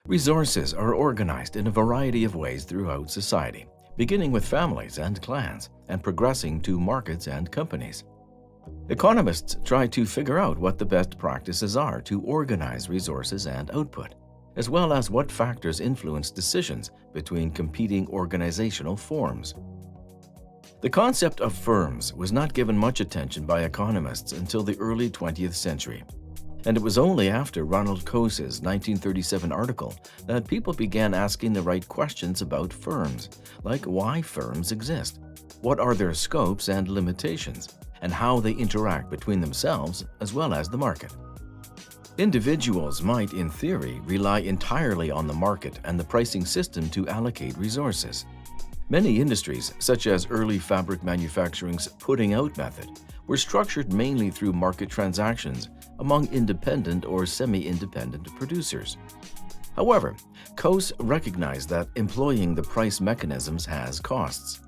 Resources are organized in a variety of ways throughout society, beginning with families and clans and progressing to markets and companies. Economists try to figure out what the best practices are to organize resources and output, as well as what factors influence decisions between competing organizational forms. The concept of firms was not given much attention by economists until the early 20th century, and it was only after Ronald Coase's 1937 article that people began asking the right questions about firms, like why firms exist, what are their scopes and limitations, and how they interact between themselves as well as the market. Individuals might, in theory, rely entirely on the market and the pricing system to allocate resources. Many industries, such as early fabric manufacturing's putting out method, were structured mainly through market transactions among independent or semi-independent producers. However, Coase recognized that employing the price mechanisms has costs.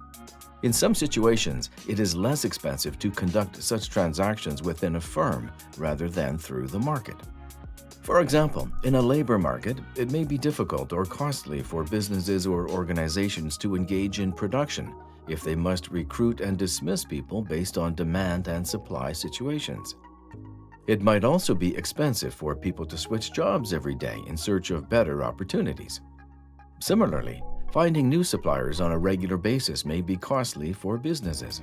In some situations, it is less expensive to conduct such transactions within a firm rather than through the market. For example, in a labor market, it may be difficult or costly for businesses or organizations to engage in production if they must recruit and dismiss people based on demand and supply situations. It might also be expensive for people to switch jobs every day in search of better opportunities. Similarly, finding new suppliers on a regular basis may be costly for businesses.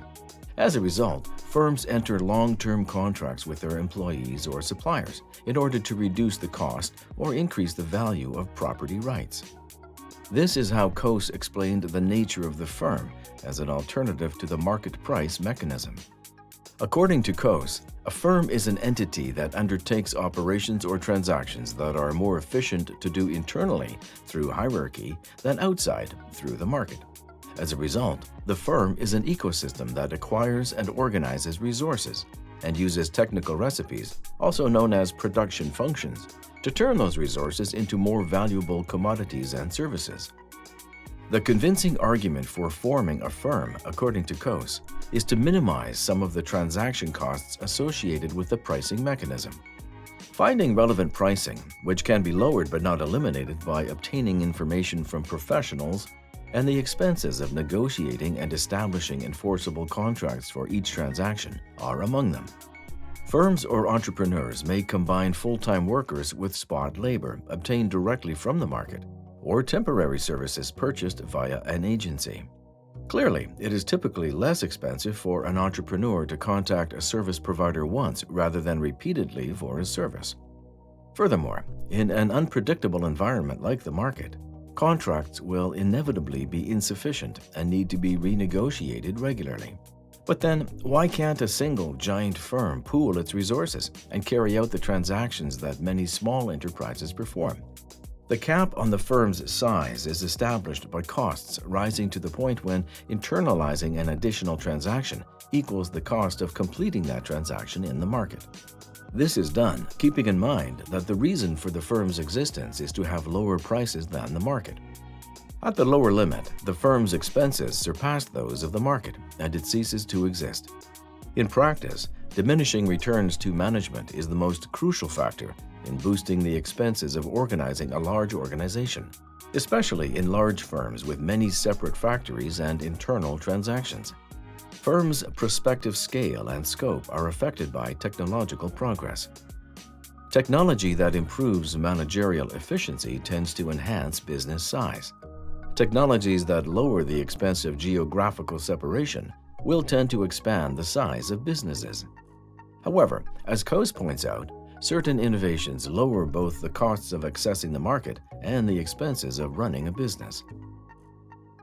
As a result, firms enter long-term contracts with their employees or suppliers in order to reduce the cost or increase the value of property rights. This is how Coase explained the nature of the firm as an alternative to the market price mechanism. According to Coase, a firm is an entity that undertakes operations or transactions that are more efficient to do internally through hierarchy than outside through the market. As a result, the firm is an ecosystem that acquires and organizes resources and uses technical recipes, also known as production functions, to turn those resources into more valuable commodities and services. The convincing argument for forming a firm, according to Coase, is to minimize some of the transaction costs associated with the pricing mechanism. Finding relevant pricing, which can be lowered but not eliminated by obtaining information from professionals, and the expenses of negotiating and establishing enforceable contracts for each transaction are among them. Firms or entrepreneurs may combine full-time workers with spot labor obtained directly from the market, or temporary services purchased via an agency. Clearly, it is typically less expensive for an entrepreneur to contact a service provider once rather than repeatedly for a service. Furthermore, in an unpredictable environment like the market, contracts will inevitably be insufficient and need to be renegotiated regularly. But then, why can't a single giant firm pool its resources and carry out the transactions that many small enterprises perform? The cap on the firm's size is established by costs rising to the point when internalizing an additional transaction equals the cost of completing that transaction in the market. This is done keeping in mind that the reason for the firm's existence is to have lower prices than the market. At the lower limit, the firm's expenses surpass those of the market, and it ceases to exist. In practice, diminishing returns to management is the most crucial factor in boosting the expenses of organizing a large organization, especially in large firms with many separate factories and internal transactions. Firms' prospective scale and scope are affected by technological progress. Technology that improves managerial efficiency tends to enhance business size. Technologies that lower the expense of geographical separation will tend to expand the size of businesses. However, as Coase points out, certain innovations lower both the costs of accessing the market and the expenses of running a business.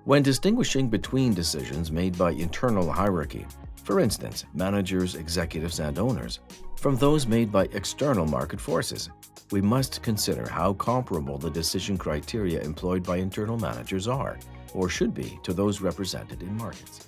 When distinguishing between decisions made by internal hierarchy, for instance, managers, executives, and owners, from those made by external market forces, we must consider how comparable the decision criteria employed by internal managers are, or should be, to those represented in markets.